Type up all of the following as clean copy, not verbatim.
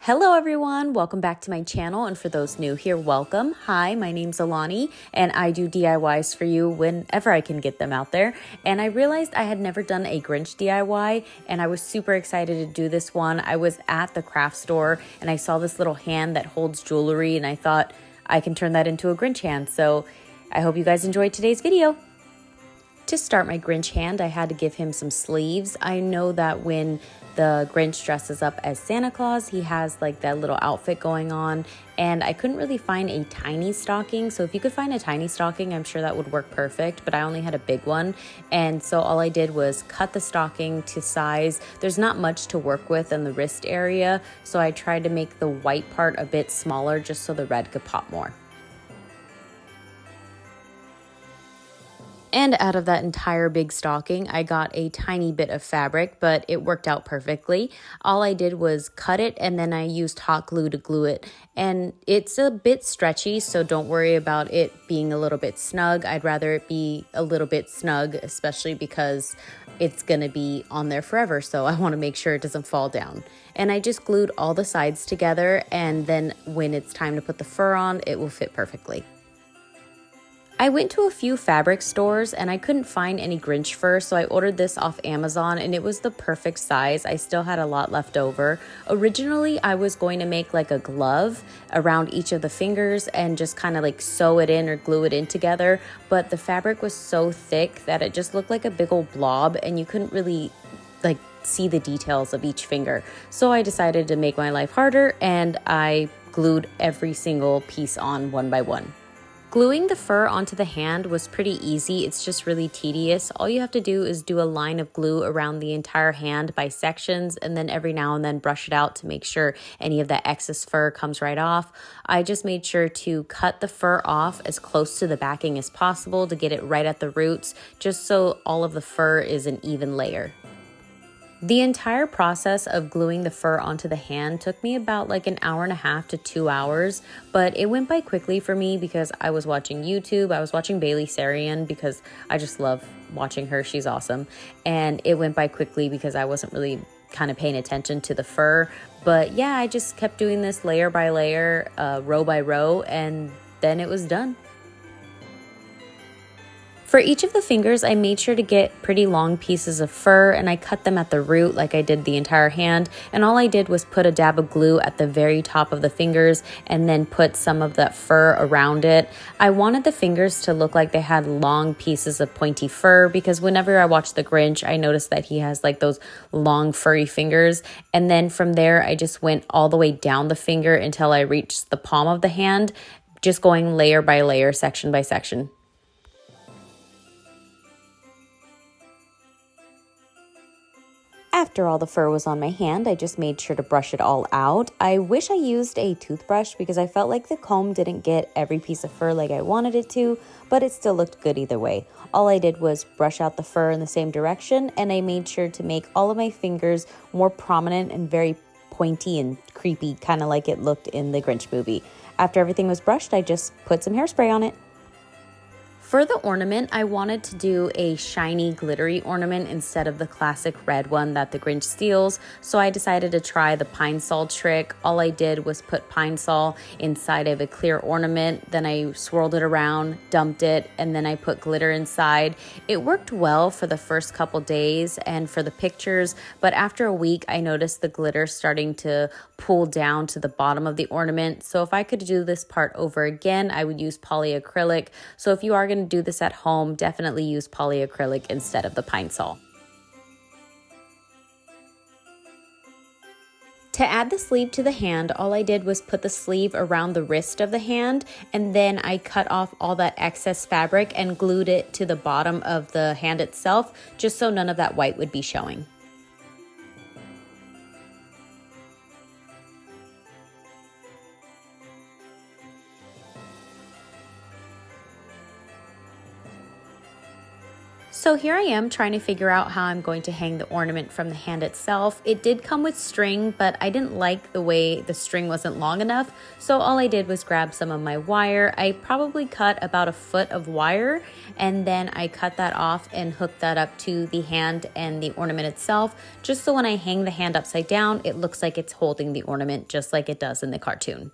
Hello everyone, welcome back to my channel, and for those new here, welcome. Hi, my name's Alani and I do DIYs for you whenever I can get them out there. And I realized I had never done a Grinch DIY and I was super excited to do this one. I was at the craft store and I saw this little hand that holds jewelry and I thought I can turn that into a Grinch hand. So I hope you guys enjoyed today's video. To start my Grinch hand, I had to give him some sleeves. I know that when the Grinch dresses up as Santa Claus, he has like that little outfit going on, and I couldn't really find a tiny stocking. So if you could find a tiny stocking, I'm sure that would work perfect, but I only had a big one. And so all I did was cut the stocking to size. There's not much to work with in the wrist area, so I tried to make the white part a bit smaller just so the red could pop more. And out of that entire big stocking, I got a tiny bit of fabric, but it worked out perfectly. All I did was cut it and then I used hot glue to glue it. And it's a bit stretchy, so don't worry about it being a little bit snug. I'd rather it be a little bit snug, especially because it's gonna be on there forever, so I wanna make sure it doesn't fall down. And I just glued all the sides together, and then when it's time to put the fur on, it will fit perfectly. I went to a few fabric stores and I couldn't find any Grinch fur, so I ordered this off Amazon and it was the perfect size. I still had a lot left over. Originally, I was going to make like a glove around each of the fingers and just kind of like sew it in or glue it in together, but the fabric was so thick that it just looked like a big old blob and you couldn't really like see the details of each finger. So I decided to make my life harder and I glued every single piece on one by one. Gluing the fur onto the hand was pretty easy. It's just really tedious. All you have to do is do a line of glue around the entire hand by sections, and then every now and then brush it out to make sure any of that excess fur comes right off. I just made sure to cut the fur off as close to the backing as possible to get it right at the roots, just so all of the fur is an even layer. The entire process of gluing the fur onto the hand took me about like an hour and a half to 2 hours, but it went by quickly for me because I was watching YouTube. I was watching Bailey Sarian because I just love watching her. She's awesome. And it went by quickly because I wasn't really kind of paying attention to the fur. But yeah, I just kept doing this layer by layer, row by row, and then it was done. For each of the fingers, I made sure to get pretty long pieces of fur and I cut them at the root like I did the entire hand. And all I did was put a dab of glue at the very top of the fingers and then put some of that fur around it. I wanted the fingers to look like they had long pieces of pointy fur because whenever I watch the Grinch, I noticed that he has like those long furry fingers. And then from there, I just went all the way down the finger until I reached the palm of the hand, just going layer by layer, section by section. After all the fur was on my hand, I just made sure to brush it all out. I wish I used a toothbrush because I felt like the comb didn't get every piece of fur like I wanted it to, but it still looked good either way. All I did was brush out the fur in the same direction, and I made sure to make all of my fingers more prominent and very pointy and creepy, kind of like it looked in the Grinch movie. After everything was brushed, I just put some hairspray on it. For the ornament, I wanted to do a shiny, glittery ornament instead of the classic red one that the Grinch steals, so I decided to try the pine sol trick. All I did was put pine sol inside of a clear ornament, then I swirled it around, dumped it, and then I put glitter inside. It worked well for the first couple days and for the pictures, but after a week, I noticed the glitter starting to pull down to the bottom of the ornament. So if I could do this part over again, I would use polyacrylic. So if you are going to do this at home, definitely use polyacrylic instead of the pine sol. To add the sleeve to the hand, all I did was put the sleeve around the wrist of the hand, and then I cut off all that excess fabric and glued it to the bottom of the hand itself, just so none of that white would be showing. So here I am trying to figure out how I'm going to hang the ornament from the hand itself. It did come with string, but I didn't like the way the string wasn't long enough. So all I did was grab some of my wire. I probably cut about 1 foot of wire, and then I cut that off and hooked that up to the hand and the ornament itself, just so when I hang the hand upside down, it looks like it's holding the ornament just like it does in the cartoon.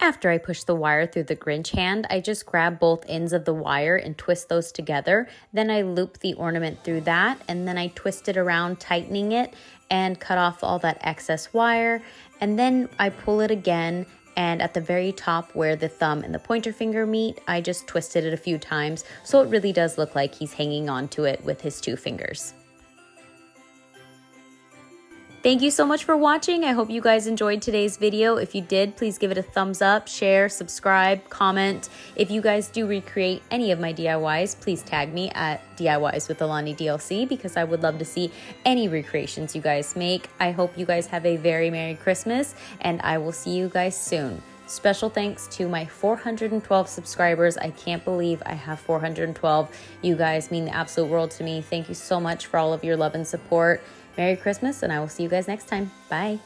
After I push the wire through the Grinch hand, I just grab both ends of the wire and twist those together. Then I loop the ornament through that, and then I twist it around, tightening it, and cut off all that excess wire. And then I pull it again, and at the very top where the thumb and the pointer finger meet, I just twisted it a few times, so it really does look like he's hanging on to it with his 2 fingers. Thank you so much for watching. I hope you guys enjoyed today's video. If you did, please give it a thumbs up, share, subscribe, comment. If you guys do recreate any of my DIYs, please tag me at DIYs with Alani DLC, because I would love to see any recreations you guys make. I hope you guys have a very Merry Christmas, and I will see you guys soon. Special thanks to my 412 subscribers. I can't believe I have 412. You guys mean the absolute world to me. Thank you so much for all of your love and support. Merry Christmas, and I will see you guys next time. Bye.